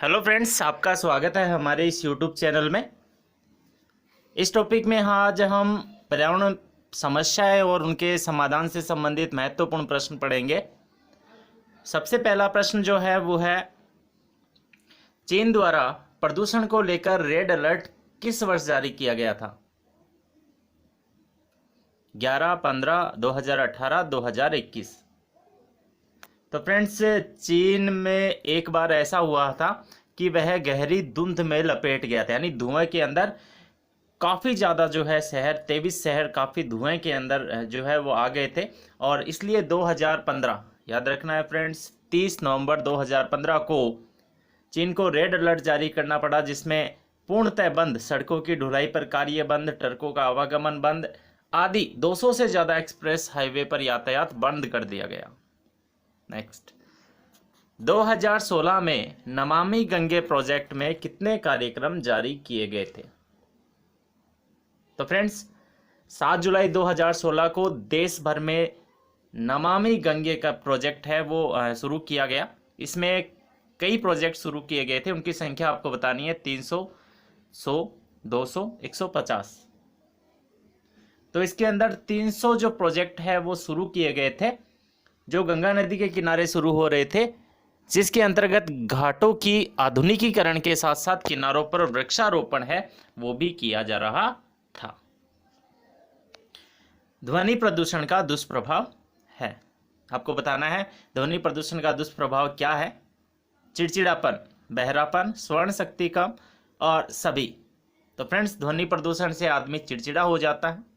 Hello friends, आपका स्वागत है हमारे इस यूट्यूब चैनल में। इस टॉपिक में आज हम पर्यावरण समस्याएं और उनके समाधान से संबंधित महत्वपूर्ण प्रश्न पढ़ेंगे। सबसे पहला प्रश्न जो है वो है, चीन द्वारा प्रदूषण को लेकर रेड अलर्ट किस वर्ष जारी किया गया था? 11, 15, 2018, 2021। तो फ्रेंड्स, चीन में एक बार ऐसा हुआ था कि वह गहरी धुंध में लपेट गया था, यानी धुएं के अंदर काफ़ी ज़्यादा जो है शहर 23 शहर काफ़ी धुएं के अंदर जो है वो आ गए थे। और इसलिए 2015, याद रखना है फ्रेंड्स, 30 नवंबर 2015 को चीन को रेड अलर्ट जारी करना पड़ा, जिसमें पूर्णतः बंद, सड़कों की ढुलाई पर कार्य बंद, ट्रकों का आवागमन बंद आदि 200 से ज़्यादा एक्सप्रेस हाईवे पर यातायात बंद कर दिया गया। नेक्स्ट, 2016 में नमामि गंगे प्रोजेक्ट में कितने कार्यक्रम जारी किए गए थे? तो फ्रेंड्स, 7 जुलाई 2016 को देश भर में नमामि गंगे का प्रोजेक्ट है वो शुरू किया गया। इसमें कई प्रोजेक्ट शुरू किए गए थे, उनकी संख्या आपको बतानी है, 300, 100, 200, 150। तो इसके अंदर 300 जो प्रोजेक्ट है वो शुरू किए गए थे, जो गंगा नदी के किनारे शुरू हो रहे थे, जिसके अंतर्गत घाटों की आधुनिकीकरण के साथ साथ किनारों पर वृक्षारोपण है वो भी किया जा रहा था। ध्वनि प्रदूषण का दुष्प्रभाव है, आपको बताना है ध्वनि प्रदूषण का दुष्प्रभाव क्या है। चिड़चिड़ापन, बहरापन, स्वर्ण शक्ति कम और सभी। तो फ्रेंड्स, ध्वनि प्रदूषण से आदमी चिड़चिड़ा हो जाता है,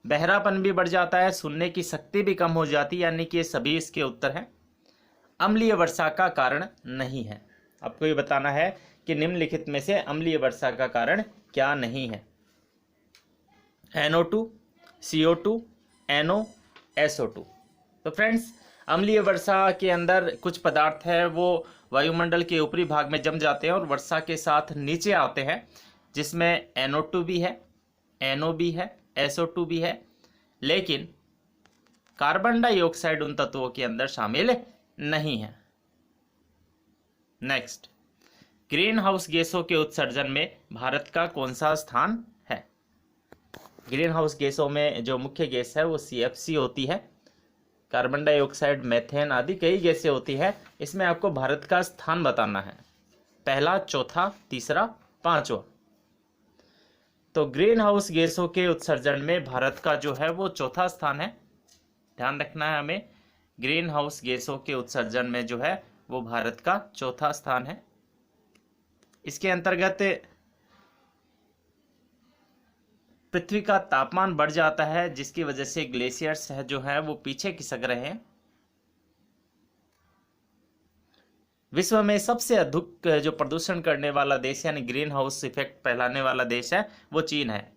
बहरापन भी बढ़ जाता है, सुनने की शक्ति भी कम हो जाती है, यानी कि ये सभी इसके उत्तर हैं। अम्लीय वर्षा का कारण नहीं है, आपको ये बताना है कि निम्नलिखित में से अम्लीय वर्षा का कारण क्या नहीं है। NO2, CO2, NO, SO2। तो फ्रेंड्स, अम्लीय वर्षा के अंदर कुछ पदार्थ है वो वायुमंडल के ऊपरी भाग में जम जाते हैं और वर्षा के साथ नीचे आते हैं, जिसमें NO2 भी है, NO भी है, SO2 भी है, लेकिन कार्बन डाइऑक्साइड उन तत्वों के अंदर शामिल नहीं है। नेक्स्ट, ग्रीन हाउस गैसों के उत्सर्जन में भारत का कौन सा स्थान है? ग्रीन हाउस गैसों में जो मुख्य गैस है वो CFC होती है, कार्बन डाइऑक्साइड, मेथेन आदि कई गैसें होती है। इसमें आपको भारत का स्थान बताना है, पहला, चौथा, तीसरा, पांचवा। तो ग्रीन हाउस गैसों के उत्सर्जन में भारत का जो है वो चौथा स्थान है, ध्यान रखना है हमें। ग्रीन हाउस गैसों के उत्सर्जन में जो है वो भारत का चौथा स्थान है। इसके अंतर्गत पृथ्वी का तापमान बढ़ जाता है, जिसकी वजह से ग्लेशियर्स है जो है वो पीछे खिसक रहे हैं। विश्व में सबसे अधिक जो प्रदूषण करने वाला देश यानी ग्रीन हाउस इफेक्ट फैलाने वाला देश है वो चीन है।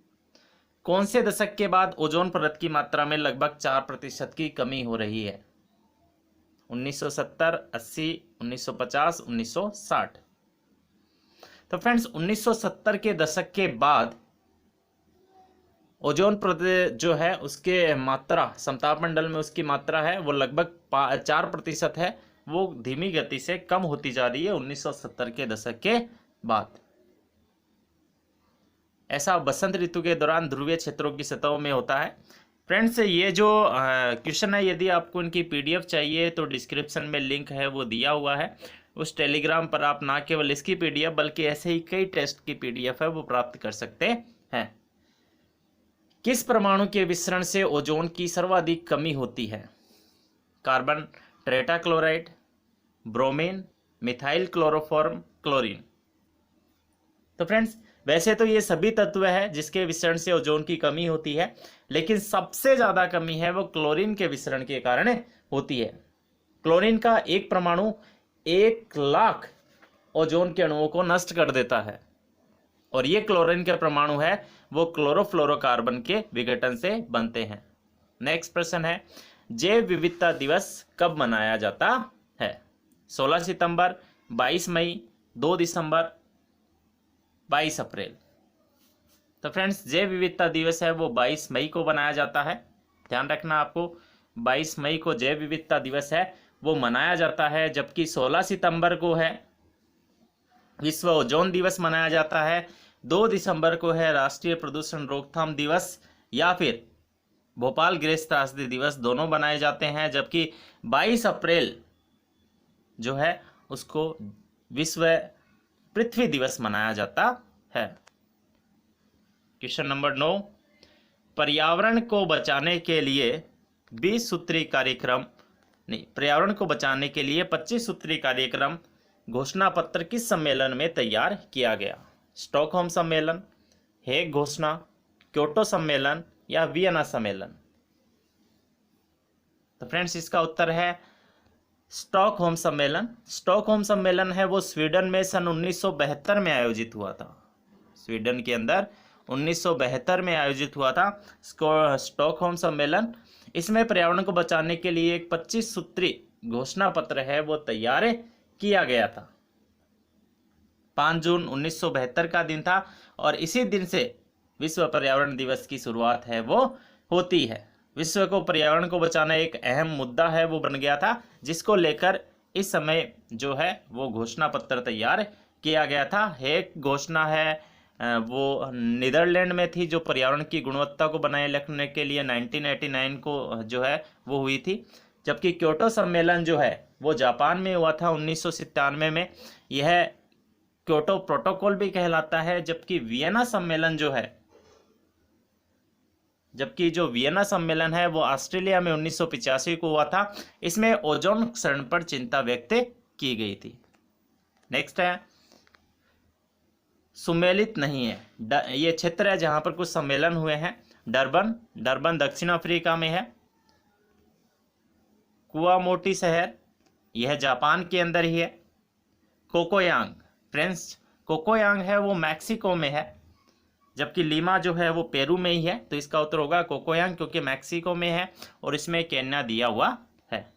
कौन से दशक के बाद ओजोन परत की मात्रा में लगभग 4% की कमी हो रही है? 1970, 80, 1950, 1960। तो फ्रेंड्स, 1970 के दशक के बाद ओजोन परत जो है उसके मात्रा, समताप मंडल में उसकी मात्रा है वो लगभग 4% है, वो धीमी गति से कम होती जा रही है 1970 के दशक के बाद। ऐसा बसंत ऋतु के दौरान ध्रुवीय क्षेत्रों की सतहों में होता है। फ्रेंड्स, ये जो क्वेश्चन है, यदि आपको इनकी PDF चाहिए तो डिस्क्रिप्शन में लिंक है वो दिया हुआ है। उस टेलीग्राम पर आप ना केवल इसकी PDF बल्कि ऐसे ही कई टेस्ट की PDF है वो प्राप्त कर सकते हैं। किस परमाणु के विसरण से ओजोन की सर्वाधिक कमी होती है? Carbon tetrachloride, bromine, methyl chloroform, chlorine. तो फ्रेंड्स, वैसे तो ये सभी तत्व है जिसके विसरण से ओजोन की कमी होती है, लेकिन सबसे ज्यादा कमी है वो क्लोरीन के विसरण के कारण होती है। क्लोरीन का एक परमाणु 1 लाख ओजोन के अणुओं को नष्ट कर देता है, और ये क्लोरीन के परमाणु है वो क्लोरोफ्लोरोकार्बन के विघटन से बनते हैं। नेक्स्ट प्रश्न है, जैव विविधता दिवस कब मनाया जाता है? 16 सितंबर, 22 मई, 2 दिसंबर, 22 अप्रैल। तो फ्रेंड्स, जैव विविधता दिवस है वो 22 मई को मनाया जाता है, ध्यान रखना आपको। 22 मई को जैव विविधता दिवस है वो मनाया जाता है, जबकि 16 सितंबर को है विश्व ओजोन दिवस मनाया जाता है। 2 दिसंबर को है राष्ट्रीय प्रदूषण रोकथाम दिवस या फिर भोपाल गृह त्रासदी दिवस, दोनों बनाए जाते हैं। जबकि 22 अप्रैल जो है उसको विश्व पृथ्वी दिवस मनाया जाता है। क्वेश्चन नंबर 9, पर्यावरण को बचाने के लिए 20 सूत्री कार्यक्रम पर्यावरण को बचाने के लिए 25 सूत्री कार्यक्रम घोषणा पत्र किस सम्मेलन में तैयार किया गया? स्टॉकहोम सम्मेलन, हेग घोषणा, क्योटो सम्मेलन या वियना सम्मेलन? तो फ्रेंड्स इसका उत्तर है स्टॉकहोम सम्मेलन। स्टॉकहोम सम्मेलन है वो स्वीडन में सन 1972 में आयोजित हुआ था। स्वीडन के अंदर 1972 में आयोजित हुआ था स्टॉकहोम सम्मेलन। इसमें पर्यावरण को बचाने के लिए एक 25 सूत्री घोषणा पत्र है वो तैयार किया गया था। 5 जून 1972 का दिन था और इसी दिन से विश्व पर्यावरण दिवस की शुरुआत है वो होती है। विश्व को पर्यावरण को बचाना एक अहम मुद्दा है वो बन गया था, जिसको लेकर इस समय जो है वो घोषणा पत्र तैयार किया गया था। हेग घोषणा है वो नीदरलैंड में थी, जो पर्यावरण की गुणवत्ता को बनाए रखने के लिए 1989 को जो है वो हुई थी। जबकि क्योटो सम्मेलन जो है वो जापान में हुआ था 1997 में। यह क्योटो प्रोटोकॉल भी कहलाता है। जबकि वियना सम्मेलन जो वियना सम्मेलन है वो ऑस्ट्रेलिया में 1985 को हुआ था। इसमें ओजोन क्षरण पर चिंता व्यक्त की गई थी। नेक्स्ट है सुमेलित नहीं है। ये क्षेत्र है जहां पर कुछ सम्मेलन हुए हैं। डरबन दक्षिण अफ्रीका में है। कुआमोटी शहर यह जापान के अंदर ही है। कोकोयांग फ्रेंड्स, कोकोयांग है वो मैक्सिको में है। जबकि लीमा जो है वो पेरू में ही है। तो इसका उत्तर होगा कोकोयांग, क्योंकि मैक्सिको में है और इसमें केन्या दिया हुआ है।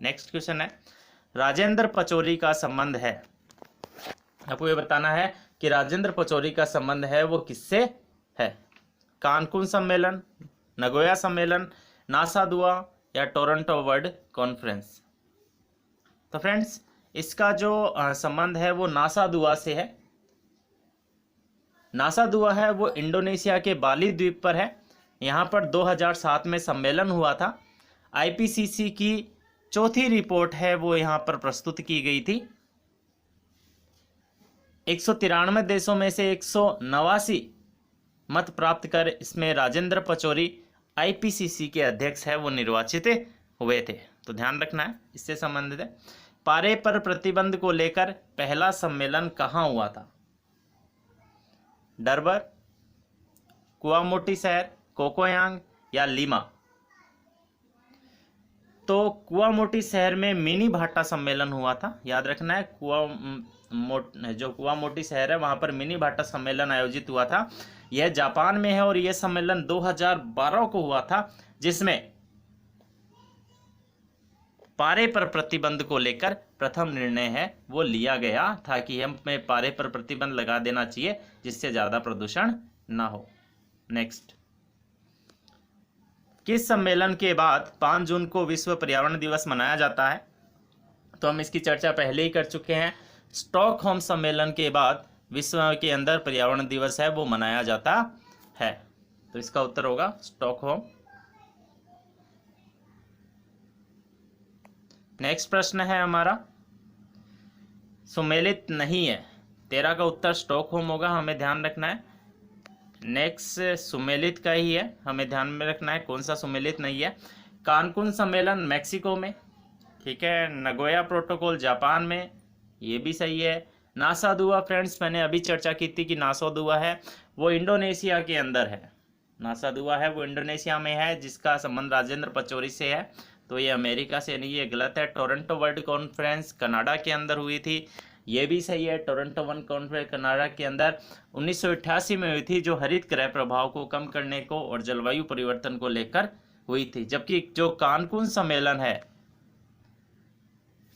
नेक्स्ट क्वेश्चन है राजेंद्र पचौरी का संबंध है। आपको ये बताना है कि राजेंद्र पचौरी का संबंध है वो किससे है? कानकुन सम्मेलन, नगोया सम्मेलन, नासा दुआ या टोरंटो वर्ल्ड कॉन्फ्रेंस? तो फ्रेंड्स इसका जो संबंध है वो नासा दुआ से है। नासा दुआ है वो इंडोनेशिया के बाली द्वीप पर है। यहाँ पर 2007 में सम्मेलन हुआ था। आईपीसीसी की चौथी रिपोर्ट है वो यहाँ पर प्रस्तुत की गई थी। 193 देशों में से 189 मत प्राप्त कर इसमें राजेंद्र पचौरी आईपीसीसी के अध्यक्ष है वो निर्वाचित हुए थे। तो ध्यान रखना है इससे संबंधित है। पारे पर प्रतिबंध को लेकर पहला सम्मेलन कहाँ हुआ था? डरबन, कुआमोटी शहर, कोकोयांग या लीमा? तो कुआमोटी शहर में मिनी भाटा सम्मेलन हुआ था। याद रखना है जो कुआमोटी शहर है वहां पर मिनी भाटा सम्मेलन आयोजित हुआ था। यह जापान में है और यह सम्मेलन 2012 को हुआ था, जिसमें पारे पर प्रतिबंध को लेकर प्रथम निर्णय है वो लिया गया था कि हमें पारे पर प्रतिबंध लगा देना चाहिए जिससे ज़्यादा प्रदूषण ना हो। नेक्स्ट, किस सम्मेलन के बाद 5 जून को विश्व पर्यावरण दिवस मनाया जाता है? तो हम इसकी चर्चा पहले ही कर चुके हैं। स्टॉकहोम सम्मेलन के बाद विश्व के अंदर पर्यावरण दिवस है वो मनाया जाता है। तो इसका उत्तर होगा स्टॉकहोम। नेक्स्ट प्रश्न है हमारा सुमेलित नहीं है। 13 का उत्तर स्टॉकहोम होगा, हमें ध्यान रखना है। नेक्स्ट सुमेलित का ही है, हमें ध्यान में रखना है कौन सा सुमेलित नहीं है। कानकुन सम्मेलन मैक्सिको में, ठीक है। नगोया प्रोटोकॉल जापान में, ये भी सही है। नासा दुआ फ्रेंड्स मैंने अभी चर्चा की थी कि नासा दुआ है वो इंडोनेशिया के अंदर है। नासा दुआ है वो इंडोनेशिया में है, जिसका संबंध राजेंद्र पचौरी से है। तो ये अमेरिका से नहीं, ये गलत है। टोरंटो वर्ल्ड कॉन्फ्रेंस कनाडा के अंदर हुई थी, ये भी सही है। टोरंटो वन कॉन्फ्रेंस कनाडा के अंदर 1988 में हुई थी, जो हरित गृह प्रभाव को कम करने को और जलवायु परिवर्तन को लेकर हुई थी। जबकि जो कानकुन सम्मेलन है,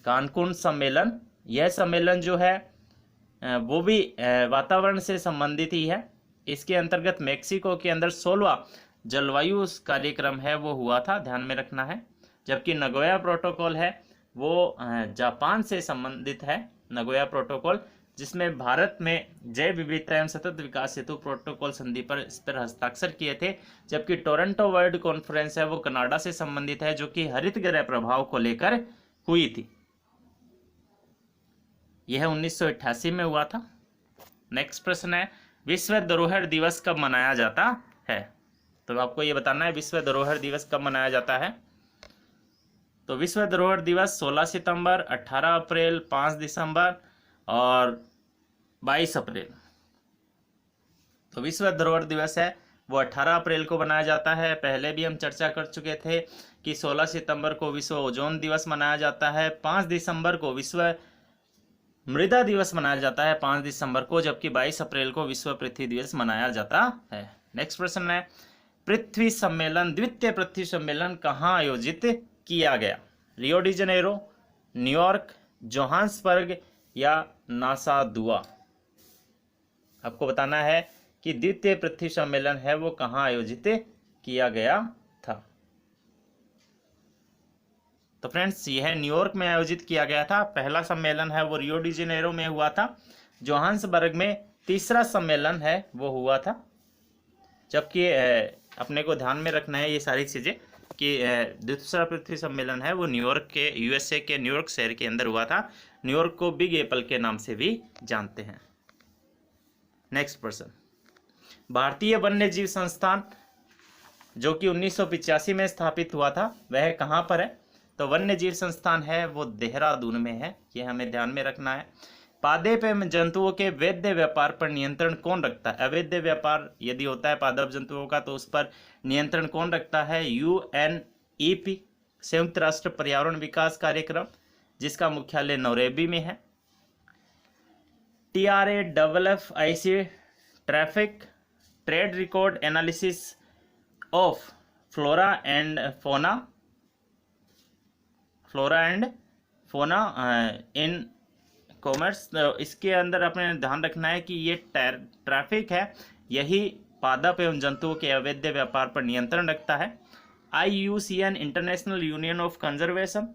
कानकुन सम्मेलन, यह सम्मेलन जो है वो भी वातावरण से संबंधित ही है। इसके अंतर्गत मेक्सिको के अंदर 16वां जलवायु कार्यक्रम है वो हुआ था, ध्यान में रखना है। जबकि नगोया प्रोटोकॉल है वो जापान से संबंधित है। नगोया प्रोटोकॉल जिसमें भारत में जैव विविधता एवं सतत विकास हेतु प्रोटोकॉल संधि पर इस पर हस्ताक्षर किए थे। जबकि टोरंटो वर्ल्ड कॉन्फ्रेंस है वो कनाडा से संबंधित है, जो कि हरित गृह प्रभाव को लेकर हुई थी। यह 1988 में हुआ था। नेक्स्ट प्रश्न है, विश्व धरोहर दिवस कब मनाया जाता है? तो आपको ये बताना है विश्व धरोहर दिवस कब मनाया जाता है। तो विश्व धरोहर दिवस 16 सितंबर, 18 अप्रैल, 5 दिसंबर और 22 अप्रैल। तो विश्व धरोहर दिवस है वो 18 अप्रैल को मनाया जाता है। पहले भी हम चर्चा कर चुके थे कि 16 सितंबर को विश्व ओजोन दिवस मनाया जाता है, 5 दिसंबर को विश्व मृदा दिवस मनाया जाता है 5 दिसंबर को, जबकि 22 अप्रैल को विश्व पृथ्वी दिवस मनाया जाता है। नेक्स्ट प्रश्न है, पृथ्वी सम्मेलन, द्वितीय पृथ्वी सम्मेलन कहाँ आयोजित किया गया? Rio de Janeiro, New York, Johannesburg या नासा दुआ? आपको बताना है कि द्वितीय पृथ्वी सम्मेलन है वो कहाँ आयोजित किया गया था। तो फ्रेंड्स यह न्यूयॉर्क में आयोजित किया गया था। पहला सम्मेलन है वो रियो डी जेनेरो में हुआ था। जोहान्सबर्ग में तीसरा सम्मेलन है वो हुआ था। जबकि अपने को ध्यान में रखना है ये सारी चीज़ें कि दूसरा पृथ्वी सम्मेलन है वो न्यूयॉर्क के यूएसए के न्यूयॉर्क शहर के अंदर हुआ था। न्यूयॉर्क को बिग एप्पल के नाम से भी जानते हैं। नेक्स्ट प्रश्न, भारतीय वन्य जीव संस्थान जो कि 1985 में स्थापित हुआ था वह कहाँ पर है? तो वन्य जीव संस्थान है वो देहरादून में है, ये हमें ध्यान में रखना है। पादप एवं जंतुओं के वैध व्यापार पर नियंत्रण कौन रखता है? अवैध व्यापार यदि होता है पादप जंतुओं का तो उस पर नियंत्रण कौन रखता है? UNEP, संयुक्त राष्ट्र पर्यावरण विकास कार्यक्रम, जिसका मुख्यालय नौरोबी में है। TRAFFIC, traffic trade record analysis of flora and fauna in commerce. इसके अंदर अपने ध्यान रखना है कि ये ट्रैफिक है यही पादप एवं जंतुओं के अवैध व्यापार पर नियंत्रण रखता है। IUCN, international union of conservation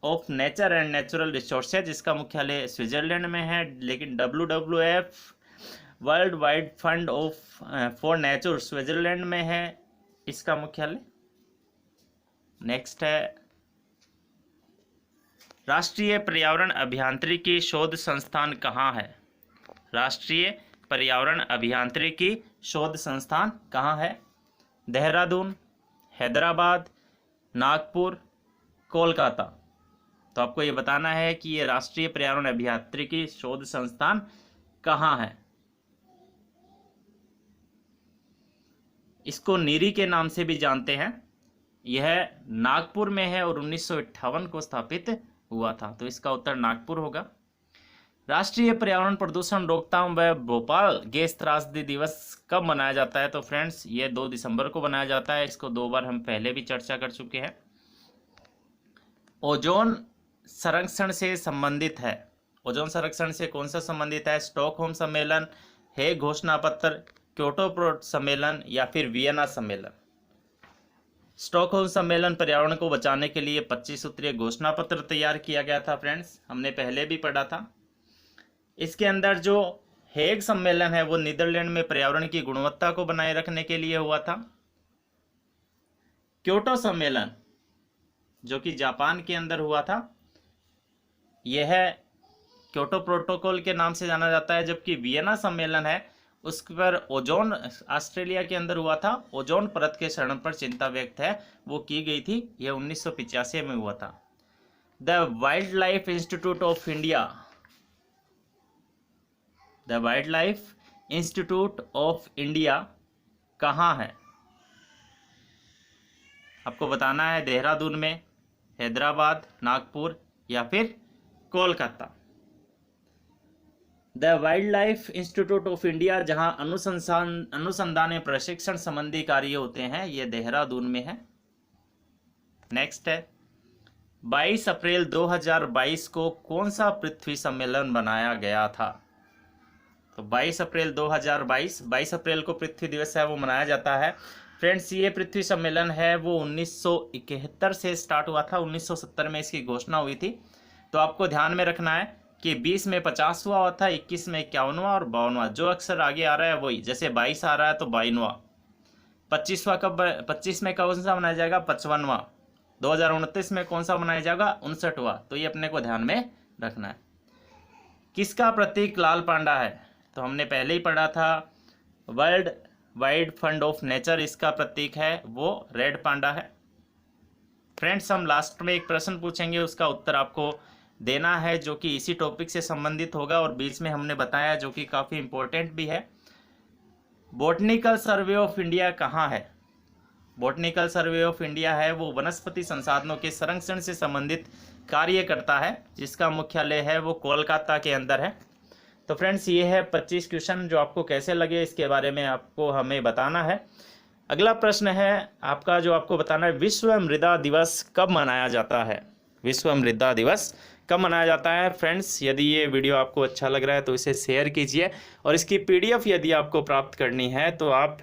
of nature and natural resources, जिसका मुख्यालय स्विट्जरलैंड में है। लेकिन WWF, world wide fund for nature, Switzerland में है इसका मुख्यालय। नेक्स्ट है, राष्ट्रीय पर्यावरण अभियांत्रिकी शोध संस्थान कहाँ है? राष्ट्रीय पर्यावरण अभियांत्रिकी शोध संस्थान कहाँ है? देहरादून, हैदराबाद, नागपुर, कोलकाता। तो आपको ये बताना है कि ये राष्ट्रीय पर्यावरण अभियांत्रिकी शोध संस्थान कहाँ है। इसको नीरी के नाम से भी जानते हैं। यह नागपुर में है और 1958 को स्थापित हुआ था, तो इसका उत्तर नागपुर होगा। राष्ट्रीय पर्यावरण प्रदूषण रोकथाम व भोपाल गैस त्रासदी दिवस कब मनाया जाता है? तो फ्रेंड्स ये 2 दिसंबर को मनाया जाता है। इसको 2 बार हम पहले भी चर्चा कर चुके हैं। ओजोन संरक्षण से संबंधित है। ओजोन संरक्षण से कौन सा संबंधित है? स्टॉकहोम सम्मेलन, हेग घोषणा पत्र, क्योटो सम्मेलन या फिर वियना सम्मेलन। स्टॉकहोम सम्मेलन पर्यावरण को बचाने के लिए 25 सूत्रीय घोषणा पत्र तैयार किया गया था। फ्रेंड्स हमने पहले भी पढ़ा था। इसके अंदर जो हेग सम्मेलन है वो नीदरलैंड में पर्यावरण की गुणवत्ता को बनाए रखने के लिए हुआ था। क्योटो सम्मेलन जो कि जापान के अंदर हुआ था, यह क्योटो प्रोटोकॉल के नाम से जाना जाता है। जबकि वियना सम्मेलन है उस पर ओजोन, ऑस्ट्रेलिया के अंदर हुआ था, ओजोन परत के क्षरण पर चिंता व्यक्त है वो की गई थी। यह 1985 में हुआ था। The wild life institute of India, the wild life institute of India कहाँ है? आपको बताना है देहरादून में, हैदराबाद, नागपुर या फिर Kolkata. The wild life institute of India जहां अनुसंधान एवं प्रशिक्षण संबंधी कार्य होते हैं, ये देहरादून में है। नेक्स्ट है, 22 अप्रैल 2022 को कौन सा पृथ्वी सम्मेलन बनाया गया था? तो 22 अप्रैल 2022, 22 अप्रैल को पृथ्वी दिवस है वो मनाया जाता है। फ्रेंड्स ये पृथ्वी सम्मेलन है वो 1971 से स्टार्ट हुआ था। 1970 में इसकी घोषणा हुई थी। तो आपको ध्यान में रखना है कि 20 में 50वां हुआ था, 21 में 51वां और 52वां। जो अक्सर आगे आ रहा है वही, जैसे 22 आ रहा है तो 22वां। 25 में कौन सा मनाया जाएगा? 55वां। 2029 में कौन सा मनाया जाएगा? 59वां। तो ये अपने को ध्यान में रखना है। किसका प्रतीक लाल पांडा है? तो हमने पहले ही पढ़ा था, world wide fund of nature इसका प्रतीक है, वो रेड पांडा है। फ्रेंड्स, हम लास्ट में एक प्रश्न पूछेंगे, उसका उत्तर आपको देना है, जो कि इसी टॉपिक से संबंधित होगा और बीच में हमने बताया जो कि काफ़ी इंपॉर्टेंट भी है। बॉटनिकल सर्वे ऑफ इंडिया कहाँ है? बॉटनिकल सर्वे ऑफ इंडिया है वो वनस्पति संसाधनों के संरक्षण से संबंधित कार्य करता है, जिसका मुख्यालय है वो कोलकाता के अंदर है। तो फ्रेंड्स, ये है 25 क्वेश्चन, जो आपको कैसे लगे इसके बारे में आपको हमें बताना है। अगला प्रश्न है आपका, जो आपको बताना है, विश्व मृदा दिवस कब मनाया जाता है? विश्व मृदा दिवस कब मनाया जाता है? फ्रेंड्स, यदि ये वीडियो आपको अच्छा लग रहा है तो इसे शेयर कीजिए, और इसकी PDF यदि आपको प्राप्त करनी है तो आप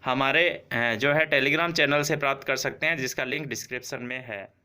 हमारे जो है टेलीग्राम चैनल से प्राप्त कर सकते हैं, जिसका लिंक डिस्क्रिप्शन में है।